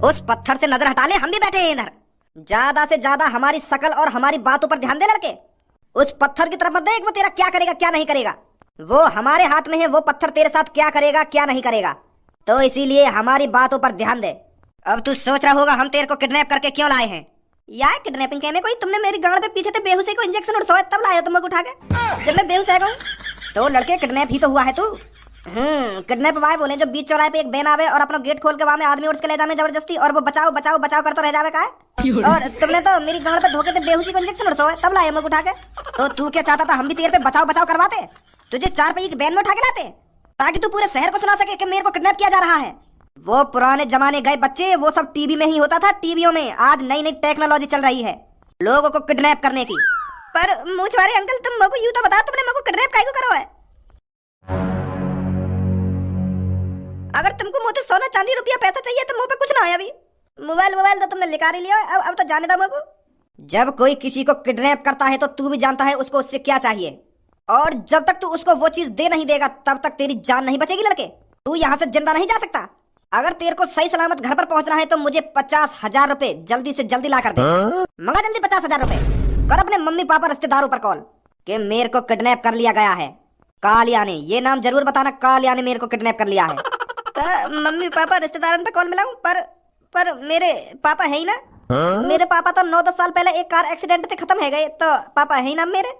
उस पत्थर से नजर हटा ले, हम भी बैठे हैं इधर। ज्यादा से ज्यादा हमारी शकल और हमारी बातों पर ध्यान दे लड़के। उस पत्थर की तरफ मत देख, वो तेरा क्या करेगा क्या नहीं करेगा। वो हमारे हाथ में है, वो पत्थर तेरे साथ क्या करेगा क्या नहीं करेगा। तो इसीलिए हमारी बातों पर ध्यान दे। अब तू सोच रहा होगा हम तेरे को किडनैप करके क्यों लाए हैं। यार किडनैपिंग के में कोई तुमने मेरी गांड पे पीछे से बेहोशी को इंजेक्शन उड़वाया तब लाए तुम उठा के, जब मैं बेहोश है। तो लड़के किडनैप ही तो हुआ है तू। किडनैप वाए बोले जो बीच चौराहे पे एक बैन आवे और अपना गेट खोल के वहां में आदमी उठ के ले जावे जबरदस्ती, और वो बचाओ बचाओ बचाओ करता रह जावे का है। और तुमने तो मेरी गांड पे धोखे से बेहोशी को इंजेक्शन उड़वाया तब लाए मुझे उठा के। तो तू क्या चाहता था हम भी तेरे पे बचाओ बचाओ करवाते, तुझे 4 पहिए की बैन में उठा के लाते ताकि तू पूरे शहर को सुना सके कि मेरे को किडनैप किया जा रहा है। वो पुराने जमाने गए बच्चे, वो सब टीवी में ही होता था, टीवियों में। आज नई नई टेक्नोलॉजी चल रही है लोगों को किडनैप करने की। पर मुझवारे अंकल तुम मेरे को यूं तो बताओ, तुमने मेरे को किडनैप काहे को करो है। अगर तुमको मुझे सोना चांदी रुपया पैसा चाहिए तो मुंह पे कुछ ना है। अभी मोबाइल तो तुमने निकाल ही लिया, अब तो जाने दो मेरे को। जब कोई किसी को किडनैप करता है तो तू भी जानता है उसको उससे क्या चाहिए, और जब तक तू उसको वो चीज दे नहीं देगा तब तक तेरी जान नहीं बचेगी लड़के। तू यहाँ से जिंदा नहीं जा सकता। अगर तेरे को सही सलामत घर पर पहुंचना है तो मुझे 50,000 रुपए जल्दी से जल्दी ला कर दे। मंगा जल्दी 50,000 रुपए। कर अपने मम्मी पापा रिश्तेदारों पर कॉल कि मेरे को किडनैप कर लिया गया है। कालिया ने, ये नाम जरूर बताना, कालिया ने मेरे को किडनैप कर लिया है। तो मम्मी पापा रिश्तेदारों पे कॉल मिलाऊं, पर मेरे पापा है ही ना। मेरे पापा तो 9-10 साल पहले एक कार एक्सीडेंट से खत्म है गए, तो पापा है ही ना मेरे।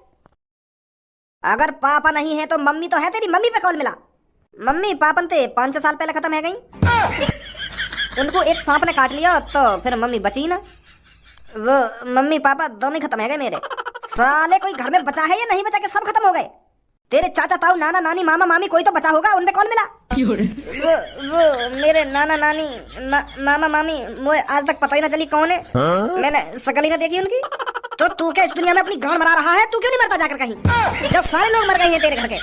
अगर पापा नहीं है तो मम्मी तो है तेरी, मम्मी पे कॉल मिला। मम्मी पापन थे 5-6 साल पहले खत्म है गई, उनको एक सांप ने काट लिया तो फिर मम्मी बची ना। वो मम्मी पापा दोनों खत्म है गए मेरे। साले कोई घर में बचा है या नहीं बचा के सब खत्म हो गए। तेरे चाचा ताऊ नाना नानी मामा मामी कोई तो बचा होगा, उनपे कॉल मिला। वो मेरे नाना नानी मामा मामी मुझे आज तक पता ही ना चली कौन है, मैंने शकल ही ना देखी उनकी। तो तू क्या इस दुनिया में अपनी गांड मरा रहा है, तू क्यों नहीं मरता जाकर कहीं, जब सारे लोग मर गए हैं तेरे घर के।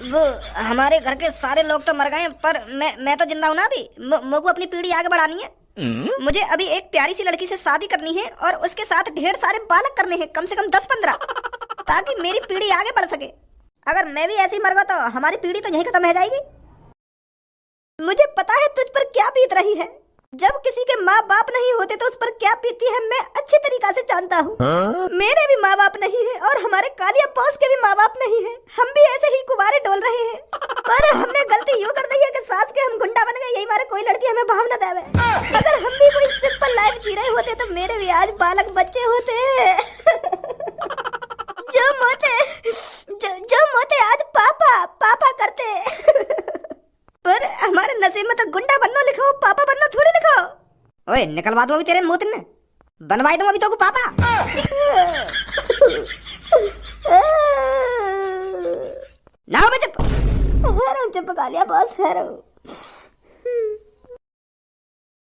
वो हमारे घर के सारे लोग तो मर गए, पर मैं तो जिंदा हूँ ना अभी। मुझे अपनी पीढ़ी आगे बढ़ानी है। मुझे अभी एक प्यारी सी लड़की से शादी करनी है और उसके साथ ढेर सारे बालक करने हैं, कम से कम 10-15, ताकि मेरी पीढ़ी आगे बढ़ सके। अगर मैं भी ऐसे ही मर गया तो हमारी पीढ़ी तो यही खत्म हो जाएगी। मुझे पता है तुझ पर क्या बीत रही है। जब किसी के माँ बाप नहीं होते तो उस पर क्या बीतती है मैं अच्छी तरीका से जानता हूँ। मेरे भी माँ बाप नहीं है और हमारे कालिया बॉस के भी माँ बाप नहीं है। हम भी ऐसे ही कुंवारे डोल रहे हैं, पर हमने गलती यूँ कर दी है कि सास के हम गुंडा बन गए, यही मारे कोई लड़की हमें भाव न देवे। अगर हम भी कोई सिंपल लाइफ जी रहे होते तो मेरे भी आज बालक बच्चे होते। जो मोते आज पापा पापा करते। पर हमारे नसीब में तो गुंडा बनना लिखो, पापा बनना थोड़ी लिखो। ओए निकलवा दो अभी तेरे मुंह ने, बनवाई दूं अभी तो को पापा। ना हो चुप कालिया बॉस।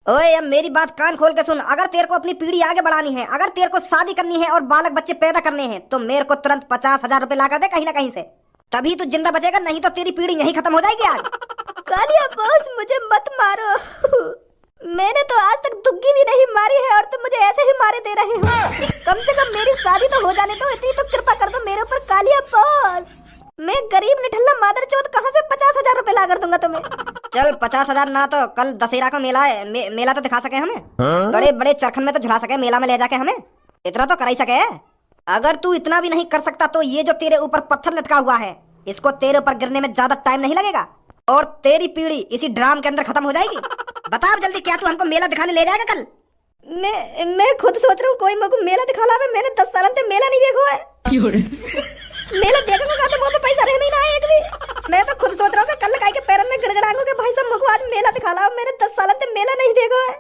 ओए अब मेरी बात कान खोल के सुन। अगर तेरे को अपनी पीढ़ी आगे बढ़ानी है, अगर तेरे को शादी करनी है और बालक बच्चे पैदा करने हैं, तो मेरे को तुरंत 50,000 रुपए ला कर दे कहीं ना कहीं से, तभी तू जिंदा बचेगा, नहीं तो तेरी पीढ़ी यहीं खत्म हो जाएगी आज। कालिया बॉस मुझे मत मारो। मैंने तो आज तक दुग्गी भी नहीं मारी है और तुम मुझे ऐसे ही मारे दे रहे हो। कम से कम मेरी शादी तो हो जाने दो, इतनी तो कृपा कर दो मेरे ऊपर कालिया बॉस। मैं गरीब निठल्ला मादर चौथ कहाँ से 50,000 रुपए ला कर दूंगा तुम्हें। चल 50,000 ना तो कल दशहरा का मेला है, मेला तो दिखा सके हमें। बड़े बड़े चरखन में तो झुला सके, मेला में ले जाके हमें इतना तो कर ही सके। अगर तू इतना भी नहीं कर सकता तो ये जो तेरे ऊपर पत्थर लटका हुआ है, इसको तेरे ऊपर गिरने में ज्यादा टाइम नहीं लगेगा और तेरी पीढ़ी इसी ड्राम के अंदर खत्म हो जाएगी। बता जल्दी, क्या तू हमको मेला दिखाने ले जाएगा कल? मैं खुद सोच रहा हूँ कोई मेरे को मेला दिखा ला। मैंने 10 साल से मेला नहीं देखा है। मेला देखूंगा तो वो पे पैसा रह नहीं ना एक भी। मैं तो खुद सोच रहा हूँ कल काई के पैरों में गिड़गिड़ाऊंगा कि भाई साहब मुझको आज मेला दिखा लाओ। मैंने 10 साल से मेला नहीं देखा है।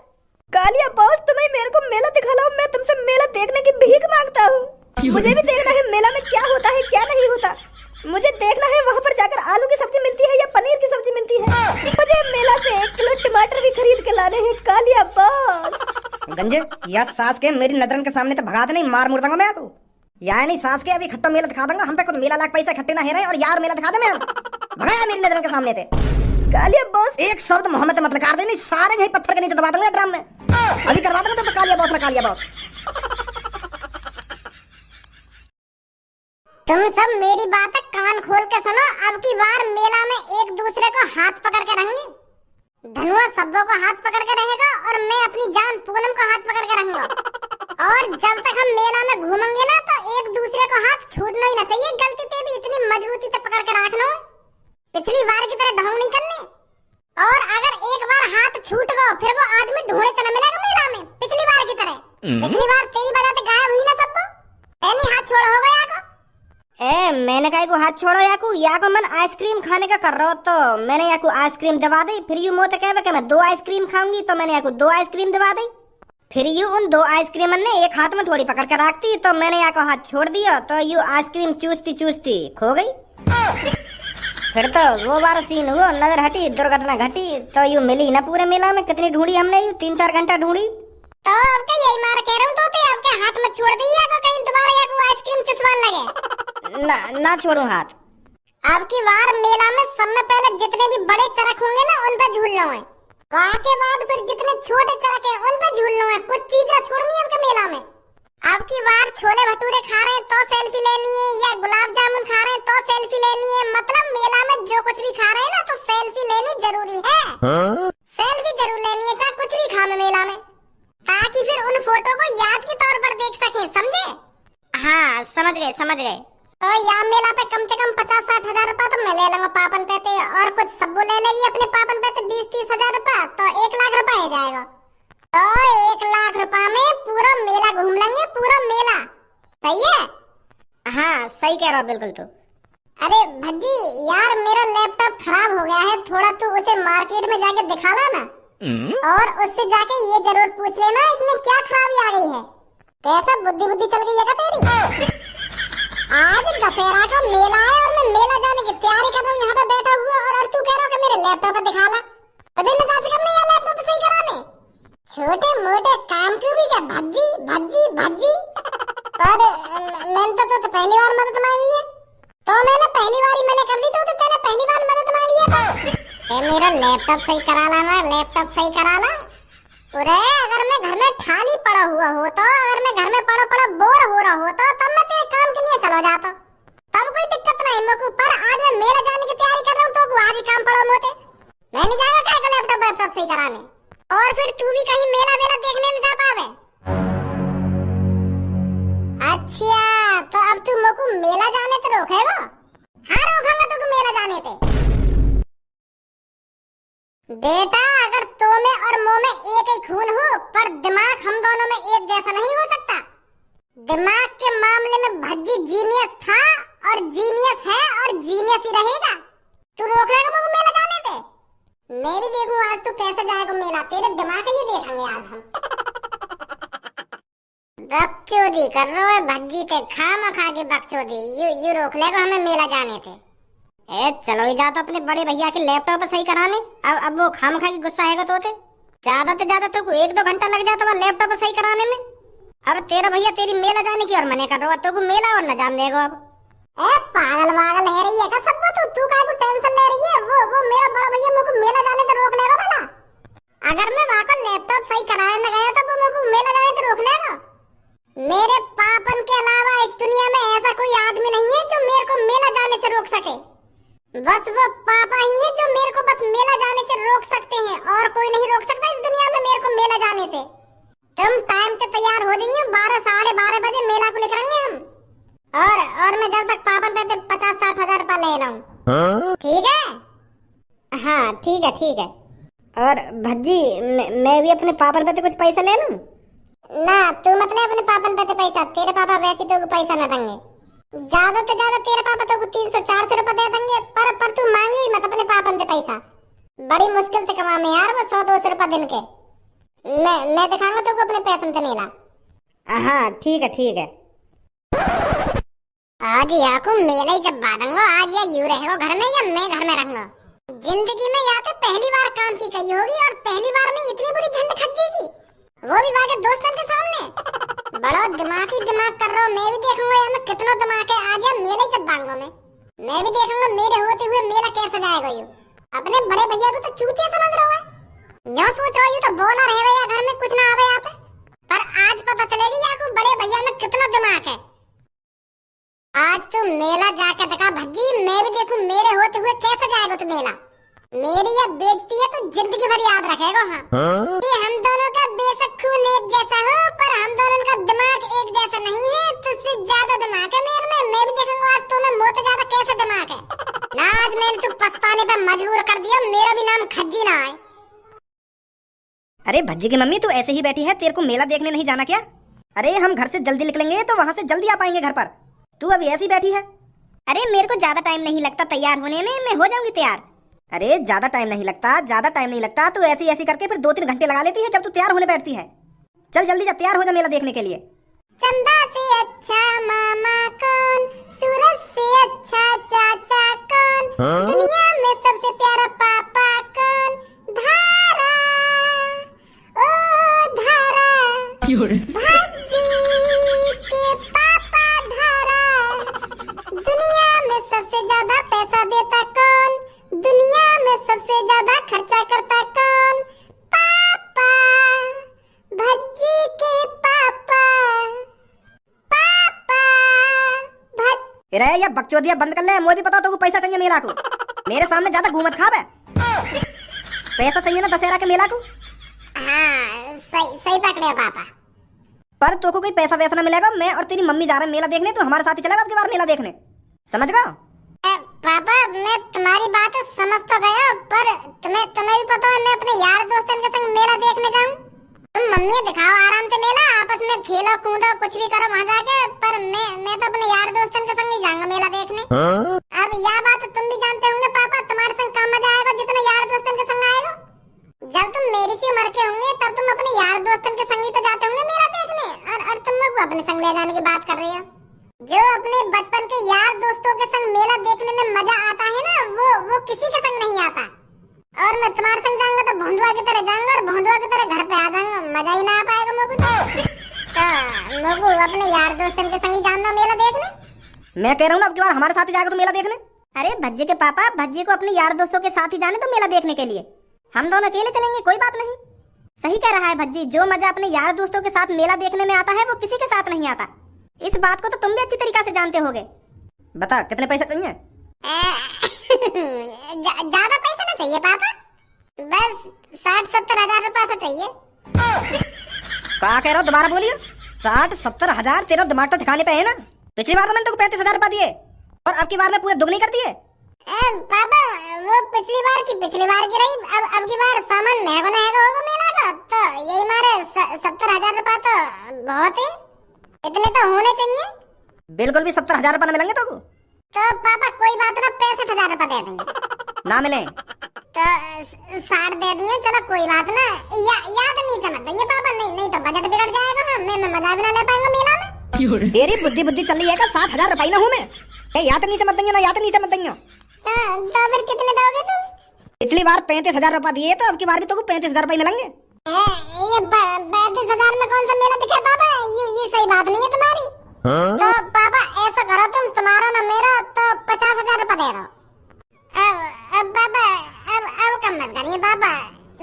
कालिया बॉस तुम्हें मेरे को मेला दिखा लाओ, मैं तुमसे मेला देखने की भीख मांगता हूँ। मुझे भी देखना है मेला में क्या होता है क्या नहीं होता। मुझे देखना है वहाँ पर जाकर आलू की सब्जी मिलती है या पनीर की सब्जी मिलती है। मुझे मेला से 1 किलो टमाटर भी खरीद के लाने हैं कालिया बॉस। गंजे या सास के मेरी नजरन के सामने तो भगा दे, नहीं मार मुर दूंगा मैं आपको। यार नहीं सास के अभी खट्टा मेला दिखा दूंगा। हम पे कुछ मेला लाख पैसा इकट्ठे ना है रहे और यार मेला दिखा दे मैं भगाया मेरी नजरन के सामने थे। कालिया बॉस एक शब्द मोहम्मद मत कर दे, नहीं सारे यही पत्थर के नीचे दबा दूंगा ड्राम में। अभी करवा दूंगा तो कालिया बॉस ना कालिया बॉस। तुम सब मेरी बात कान खोल के सुनो। अब की बार मेला में एक दूसरे को हाथ पकड़ के रहेंगे। धनुआ सब्बों को हाथ पकड़ के रहेगा और मैं अपनी जान पूनम को हाथ पकड़ के रहूंगा। और जब तक हम मेला में घूमेंगे ना तो एक दूसरे को हाथ छूटना ही ना चाहिए। गलती से भी इतनी मजबूती से पकड़ के रखना, पिछली बार की तरह ढोंग नहीं करने। और अगर एक बार हाथ छूट गया फिर वो आदमी ढूंढे चला मिलेगा मेला में पिछली बार की तरह। पिछली बार तेरी वजह से गायब हुई ना सबको, तेनी हाथ छोड़ हो गया को। मैंने कहा को हाथ छोड़ो याको मन आइसक्रीम खाने का कर रहा हो, तो मैंने याको आइसक्रीम दबा दी। फिर यू मोते कहे कि मैं 2 आइसक्रीम खाऊंगी, तो मैंने याको 2 आइसक्रीम दबा दी। फिर यू उन 2 आइसक्रीम ने एक हाथ में थोड़ी पकड़ कर रखती, तो मैंने याको हाथ छोड़ दिया, तो यू आइसक्रीम चूसती चूसती खो गई। फिर तो वो बार सीन हुआ, नजर हटी, दुर्घटना घटी, तो यू मिली ना पूरे मेला में। कितनी ढूंढी हमने, यू 3-4 घंटा ढूंढी। तो अब क्या यही मार कह रहा हूँ, तो आपके हाथ में छोड़ दी या कहीं दोबारा या कोई आइसक्रीम चुसवान लगे। ना छोड़ू हाथ। अब की बार मेला में सब में पहले जितने भी बड़े चरख होंगे ना उन पर झूलना है, वहाँ के बाद फिर जितने छोटे चरख है उन पर झूलना है। कुछ चीजें छोड़नी है आपके मेला में। अब की बार छोले भटूरे खा रहे हैं तो सेल्फी लेनी है, या गुलाब जामुन खा रहे हैं तो सेल्फी लेनी है। मतलब मेला में जो कुछ भी खा रहे हैं ना तो सेल्फी लेनी जरूरी है। सेल्फी जरूर लेनी है चाहे कुछ भी खा लो मेला में, ताकि फिर उन फोटो को याद के तौर पर देख सके, समझे? हाँ समझ गए। तो यहाँ मेला पे कम से कम 50-60 हजार रुपया तो मैं ले लूंगा पापन पे, और कुछ सब्बू ले लेगी अपने पापन पे 20-30 हजार रुपया, तो 1 लाख रुपया हो जाएगा। तो 1 लाख रुपया में पूरा मेला घूम लेंगे, पूरा मेला। सही है? हाँ सही कह रहा हो बिल्कुल। तो अरे भज्जी यार मेरा लैपटॉप खराब हो गया है, थोड़ा तू उसे मार्केट में जाके दिखा ला ना, और उससे जाके ये जरूर पूछ लेना इसमें क्या खराबी आ गई है। कैसा बुद्धि चल गई है क्या तेरी? आज दशहरा का मेला है और मैं मेला जाने की तैयारी कर रहा हूँ यहाँ पे बैठा हुआ, और तू कह रहा है कि मेरे लैपटॉप पे दिखा ला। तो दिन में करने यार लैपटॉप सही कराने छोटे मोटे काम क्यों भी क्या भज्जी। पर मैंने तो पहली बार मदद मांगी है, तो मैंने पहली बार ही मैंने कर दी, तो तेने पहली बार मदद मांगी है। तो मेरा लैपटॉप सही करा ला ना, लैपटॉप सही करा ला। अरे अगर मैं घर में ठाली पड़ा हुआ हो, तो अगर मैं घर में पड़ा बोर हो रहा हो, तो तब मैं तेरे काम के लिए चला जाता, तब कोई दिक्कत नहीं मेरे को। पर आज मैं मेला जाने की तैयारी कर रहा हूँ, तो आज ही काम पड़ा मोते, मैं नहीं जाएगा क्या लैपटॉप सही कराने। और फिर तू भी कहीं मेला देखने नहीं जा पावे। अच्छा तो अब तू मेरे को मेला जाने तो रोकेगा? हाँ रोकूंगा तुमको मेला जाने से। बेटा अगर तो में और मुंह में एक ही खून हो, पर दिमाग हम दोनों में एक जैसा नहीं हो सकता। दिमाग के मामले में भज्जी जीनियस था और जीनियस है और जीनियस ही रहेगा। तू रोक लेगा मुझे मेला जाने से? मैं भी देखूं आज तू कैसे जाएगा मेला, तेरे दिमाग ही देखेंगे आज हम। बकचोदी कर रहे हो भज्जी ते, खामा खा के बकचोदी। यू रोक लेगा हमें मेला जाने से? चलो ही जा तो अपने बड़े भैया के लैपटॉप सही कराने। अब वो खामखा की गुस्सा है तो ज्यादा से ज्यादा तो 1-2 घंटा लग जाता है लैपटॉप सही कराने में। अब तेरा भैया तेरी मेला जाने की और मने कर रहा है, तो मेला और न जान देगा। अब पागल है रही है क्या सब? तू काय को टेंशन ले रही है? वो मेरा बड़ा भैया मुझको मेला जाने से रोक लेगा भला? अगर मैं वहाँ का लैपटॉप सही कराने गया तो वो मुझको मेला जाने से रोक लेगा? मेरे पापन के अलावा इस दुनिया में ऐसा कोई आदमी नहीं है जो मेरे को मेला जाने से रोक सके। बस वो पापा ही है जो मेरे को बस मेला जाने से रोक सकते हैं, और कोई नहीं रोक सकता इस दुनिया में मेरे को मेला जाने से। तुम टाइम से तैयार हो जाइए, 12-12:30 बजे मेला को लेकर हम। और मैं जब तक पापन पे 50-60 हजार रुपया ले लाऊं, ठीक है? हाँ ठीक है। और भज्जी मैं भी अपने पापन पे कुछ पैसा ले लूं? ना तू मत ले अपने पापन पे पैसा, तेरे पापा वैसे तो पैसा न देंगे। ज्यादा से ज्यादा तेरे पापा तो 300-400 रुपए दे देंगे, पर तू मांगी मत अपने पापन से पैसा। बड़ी मुश्किल से कमा में यार वो 100-200 रुपए दिन के। मैं दिखाऊंगा तुमको अपने पैसे से मेला। हाँ ठीक है। आज या को मेला ही जब बांधूंगा, आज या यू रहेगा घर में या मैं घर में रहूंगा। जिंदगी में या तो पहली बार काम की गई होगी, और पहली बार में इतनी बुरी झंड खच जाएगी, वो भी वाके दोस्तों के सामने। बड़ा दिमाग कर रहा हूँ, मैं भी देखूंगा यार मैं कितना दिमाग है। आज या मेला ही जब बांधूंगा मैं भी देखूंगा मेरे होते हुए मेला कैसे जाएगा। यू अपने बड़े भैया को तो चूतिया समझ रहा है, यो सोच रहा हूँ तो बोला रहेगा या घर में कुछ ना आवे यहाँ पे। पर आज पता चलेगी या को बड़े भैया में कितना दिमाग है। आज तू मेला जाके दिखा भज्जी, मैं भी देखूं मेरे होते हुए कैसे जाएगा तू मेला। मेरी ये बेइज्जती है तो जिंदगी भर याद रखेगा। हाँ ये हम दोनों का बेशक खून एक जैसा हो, पर हम दोनों का दिमाग एक जैसा नहीं है। तुझसे ज्यादा दिमाग है मेरे में। मैं भी देखूंगा आज तुम्हें मोत ज्यादा कैसे दिमाग है ना। आज मैंने तू पछताने पे मजबूर कर दिया। मेरा भी नाम खज्जी ना है। अरे भज्जी की मम्मी, तू ऐसे ही बैठी है? तेरे को मेला देखने नहीं जाना क्या? अरे हम घर से जल्दी निकलेंगे तो वहाँ से जल्दी आ पाएंगे घर पर। तू अभी ऐसी बैठी है। अरे मेरे को ज्यादा टाइम नहीं लगता तैयार होने में, मैं हो जाऊंगी तैयार। अरे ज्यादा टाइम नहीं लगता। तू ऐसी ऐसी करके फिर 2-3 घंटे लगा लेती है जब तू तैयार होने बैठती है। चल जल्दी जा, तैयार हो जा मेला देखने के लिए। चंदा से अच्छा मामा कौन, सूरज से अच्छा चाचा कौन, दुनिया में सबसे प्यारा पापा कौन, धारा ओ धारा, भज्जी के पापा धारा। दुनिया में सबसे ज्यादा पैसा देता कौन, दुनिया में सबसे ज्यादा खर्चा करता कौन, पापा, भज्जी के पापा। अरे या बकचोदिया बंद कर ले। मुझे भी पता तो पैसा चाहिए मेला को। मेरे सामने ज्यादा घूमत खाब है। पैसा चाहिए ना दशहरा के मेला को। हाँ सही पकड़े पापा। पर तो को कोई पैसा वैसा ना मिलेगा। मैं और तेरी मम्मी जा रहे हैं मेला देखने, तो हमारे साथ ही चलेगा अब की बार मेला देखने, समझ गया? पापा मैं तुम्हारी बात समझ तो गया, पर तुम्हें भी पता है मैं अपने यार दोस्तों के संग मेला देखने जाऊं। तुम मम्मी दिखाओ आराम से मेला, आपस में खेलो कूदो कुछ भी करो वहाँ जाके, पर मैं तो अपने यार दोस्तों के संग ही जाऊंगा मेला देखने। अब यह बात तुम भी जानते होंगे पापा, तुम्हारे संग काम मजा आएगा जितना यार दोस्तों के संग आएगा। जब तुम मेरी सी उम्र के होंगे तब तुम अपने यार दोस्तों के संग ही तो जाते होंगे मेला देखने, और तुम लोग अपने संग ले जाने की बात कर रही हो। जो अपने बचपन के यार दोस्तों के संग मेला देखने में मजा आता है ना, वो किसी के संग नहीं आता। और मैं तुम्हारे संग जाऊंगा तो भोंदुआ की तरह जाऊंगा, और भोंदुआ की तरह घर पे आ जाऊंगा। मजा ही ना आ पाएगा मुझे तो। मुझे अपने यार दोस्तों के संग ही जाना मेला देखने। मैं कह रहा हूँ ना अब की बार हमारे साथ ही जाएगा तो मेला देखने। अरे भज्जी के पापा, भज्जी को अपने यार दोस्तों के साथ ही जाने तो मेला देखने के लिए। हम दोनों अकेले चलेंगे, कोई बात नहीं। सही कह रहा है भज्जी, जो मजा अपने यार दोस्तों के साथ मेला देखने में आता है वो किसी के साथ नहीं आता। इस बात को तो तुम भी अच्छी तरीका से जानते होगे। बता कितने पैसे चाहिए? ज्यादा पैसा ना चाहिए पापा, बस 60-70 हजार रुपया तो चाहिए। क्या कह रहा हो? दोबारा बोलिए। 60-70 हजार? तेरा दिमाग तो ठिकाने पे है ना? पिछली बार तो मैंने तुमको 35 हजार रुपया दिए, और अब की बार में पूरे दुगनी कर दिए। पापा वो पिछली बार की रही। अब की बार सामान महंगा होगा मेला का, तो यही मारे 70 हजार रुपया तो बहुत है। इतने तो होने चाहिए। बिल्कुल भी 70 हजार रुपया मिलेंगे तो पापा कोई बात ना, 65 हजार रुपया दे देंगे। ना मिले तो 60 दे देंगे, चलो कोई बात ना। याद नहीं चमक देंगे पापा, नहीं तो बजट बिगड़ जाएगा। मैं मजा भी ना ले पाऊंगा मेला में। तेरी बुद्धि चल रही है क्या? 60 हजार रुपये ना हूँ मैं। याद नहीं चमक देंगे ना, याद नहीं चमक देंगे। तो फिर कितने दोगे तुम? पिछली बार 35 हजार रुपया दिए, तो अब की बार भी तो 35 हजार रुपये मिलेंगे। ये 35 हजार में कौन सा मेला दिखा पापा? ये सही बात नहीं है तुम्हारी। तो पापा ऐसा करो तुम, तुम्हारा ना मेरा, तो 50 हजार रुपया दे दो। अब पापा अब कम मत करिए पापा,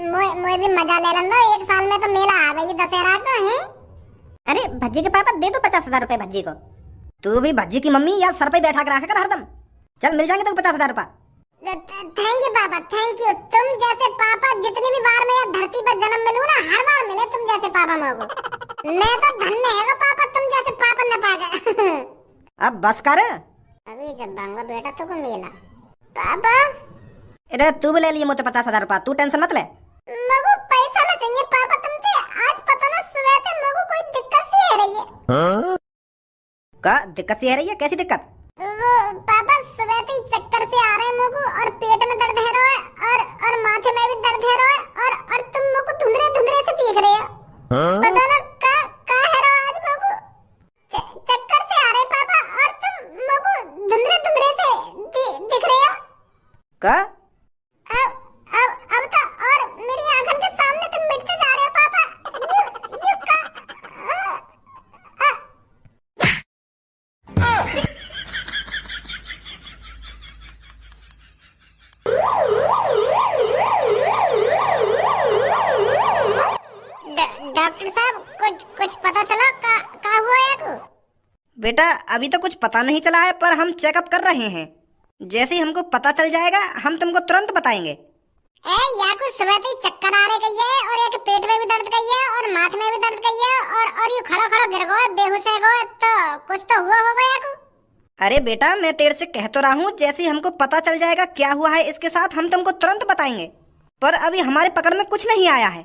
मुझे भी मजा ले लें दो। एक साल में तो मेला आ गई दशहरा का है। अरे भज्जी के पापा दे दो 50 हजार रुपए भज्जी को। तू भी भज्जी की मम्मी या सर पे बैठा कर रखा कर हरदम। चल मिल जाएंगे तो 50 हजार रुपया। थैंक यू पापा, थैंक यू। तुम जैसे पापा जितनी भी बार मैं धरती पर जन्म मिलूं ना, हर बार मिले तुम जैसे पापा मुझको। मैं तो धन्य है पापा, तुम जैसे पापा न पा गए। अब बस कर। अभी जब बांगा बेटा तो को मिला पापा। अरे तू भी ले लिए मुझे 50 हजार रुपया, तू टेंशन मत ले। मगो पैसा ना चाहिए पापा तुमसे। आज पता ना सुबह से मगो कोई दिक्कत सी है रही है। का दिक्कत सी है रही है? कैसी दिक्कत? वो पापा सुबह से ही चक्कर से आ रहे हैं मुझको, और पेट में दर्द है रहा है, और माथे में भी दर्द है रहा है, और तुम मुझको धुंधले से देख रहे हो। पता ना का है रहा आज मुझको। चक्कर से आ रहे पापा, और तुम मुझको धुंधले से दिख रहे हो। का? अब तो और मेरी आंखों के सामने तुम मिटते जा रहे हो पापा। यू का डॉक्टर साहब कुछ पता चला का हुआ है को? बेटा अभी तो कुछ पता नहीं चला है, पर हम चेकअप कर रहे हैं। जैसे ही हमको पता चल जाएगा हम तुमको तुरंत बताएंगे। या कुछ सुबह से ही चक्कर आ रहे गई है और एक पेट में भी दर्द गई है और माथे में भी दर्द गई है और ये खड़ा खड़ा गिर गया बेहोश है गो तो कुछ तो हुआ होगा या को। अरे बेटा मैं तेरे से कह तो रहा हूँ, जैसे ही हमको पता चल जाएगा क्या हुआ है इसके साथ हम तुमको तुरंत बताएंगे, पर अभी हमारे पकड़ में कुछ नहीं आया है।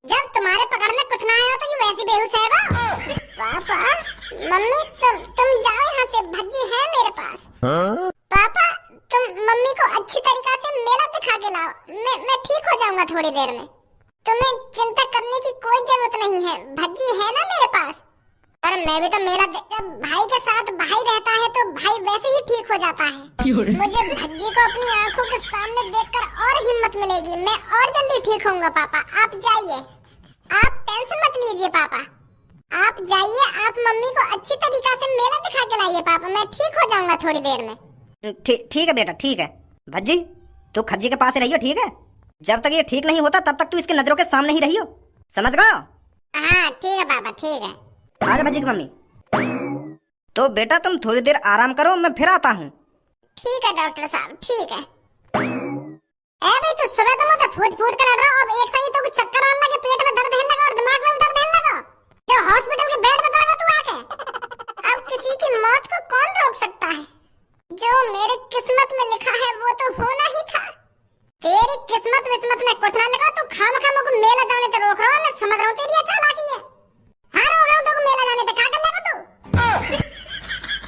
जब तुम्हारे पकड़ में कुछ ना आया तो ये वैसी बेहोश है। पापा मम्मी तुम जाओ यहाँ से, भज्जी है मेरे पास। पापा तुम मम्मी को अच्छी तरीका से मेला दिखा के लाओ, मैं ठीक हो जाऊंगा थोड़ी देर में। तुम्हें चिंता करने की कोई जरूरत नहीं है, भज्जी है ना मेरे पास। और मैं भी तो मेला जब भाई के साथ भाई रहता है तो भाई वैसे ही ठीक हो जाता है। मुझे भज्जी को अपनी आंखों के सामने देखकर और हिम्मत मिलेगी, मैं और जल्दी ठीक होऊंगा। पापा आप जाइए, आप टेंशन मत लीजिए पापा, आप जाइए, आप मम्मी को अच्छी तरीका से मेला दिखा के लाइए पापा, मैं ठीक हो जाऊंगा थोड़ी देर में। ठीक है बेटा, ठीक है। भज्जी तू खज्जी के पास ही रहियो, ठीक है? जब तक ये ठीक नहीं होता तब तक तू इसके नजरों के सामने ही रहियो, समझ गए? हाँ ठीक है पापा, ठीक है। आजा भज्जी की मम्मी। तो बेटा तुम थोड़ी देर आराम करो, मैं फिर आता हूँ। ठीक है डॉक्टर साहब, ठीक है। भाई तू सुबह तो मुझे फूट फूट कर लड़ रहा, अब एक संग तो कुछ चक्कर आने लगे, पेट में दर्द होने लगा और दिमाग में भी दर्द होने लगा, जो हॉस्पिटल के बेड पे पड़ गया तू आके। अब किसी की मौत को कौन रोक सकता है? जो मेरी किस्मत में लिखा है वो तो होना ही था। तेरी किस्मत विस्मत में कुछ ना लिखा, तू खामखा मुझको मेला जाने से रोक रहा है, मैं समझ रहा हूँ तेरी चालाकी है। हाँ रोक रहा हूँ तुमको मेला जाने से, क्या कर लेगा तू?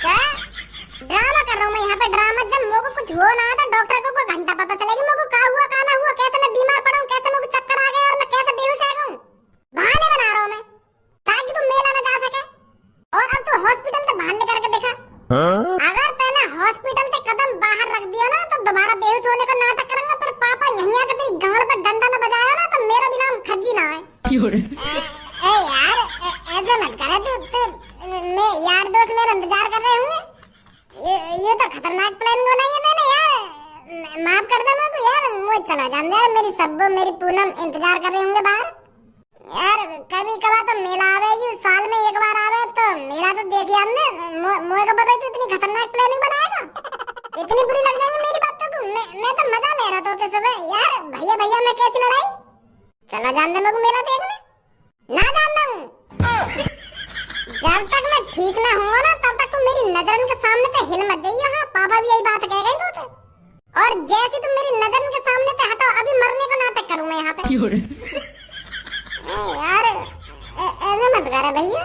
क्या ड्रामा कर रहा हूँ मैं यहाँ पे? ड्रामा जब मुझको कुछ हो ना तो डॉक्टर को कोई घंटा पता चलेगी मुझको क्या हुआ क्या ना हुआ, कैसे मैं बीमार पड़ा हूँ, कैसे मुझको चक्कर आ गए और मैं कैसे बेहोश आ गया हूँ। बहाने बना रहा हूँ मैं ताकि तू मेला न जा सके। और अब तू हॉस्पिटल से बाहर निकल के देखा, अगर तूने हॉस्पिटल से कदम बाहर रख दिया ना तो दोबारा बेहोश होने का नाटक करूंगा, पर पापा यहीं आकर तेरी गाल पर डंडा न बजाया ना तो मेरा भी नाम खज्जी ना है। यार ऐसा मत कर, तू मैं यार दोस्त मेरा इंतजार कर रहे होंगे, ये तो खतरनाक प्लान को नहीं है मैंने यार, माफ कर दे मुझको यार, मुझे चला जाने यार, मेरी सब्बो मेरी पूनम इंतजार कर रहे होंगे बाहर यार। कभी कभार तो मेला आवे, यू साल में एक बार आवे तो मेला तो देखिए हमने। मुझे को पता है तू इतनी खतरनाक प्लानिंग बनाएगा, इतनी बुरी लग जाएगी मेरी बातों को। मैं तो मजा ले रहा था तो सुबह यार, भैया भैया मैं कैसी लड़ाई, चला जान दे मुझको मेला देखने, ना जान दूं। जब तक मैं ठीक ना होऊंगा ना तब तक तुम मेरी नजर के सामने से हिल मत जाइए। हाँ पापा भी यही बात कह गए तो, और जैसे तुम मेरी नजर के सामने से हटो अभी मरने का नाटक करूँ मैं यहाँ पे। यार ऐसे मत कर भैया,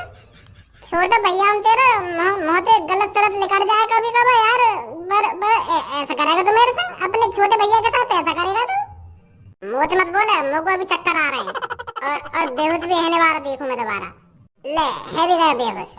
छोटे भैया हम तेरे मोहते गलत सलत निकल जाए कभी कभी यार, ऐसा करेगा तू मेरे संग, अपने छोटे भैया के साथ ऐसा करेगा तू? मुझे मत बोले, मुझको अभी चक्कर आ रहे हैं और बेहोश भी होने वाला देखूं मैं दोबारा। ले है भी गया बेहोश।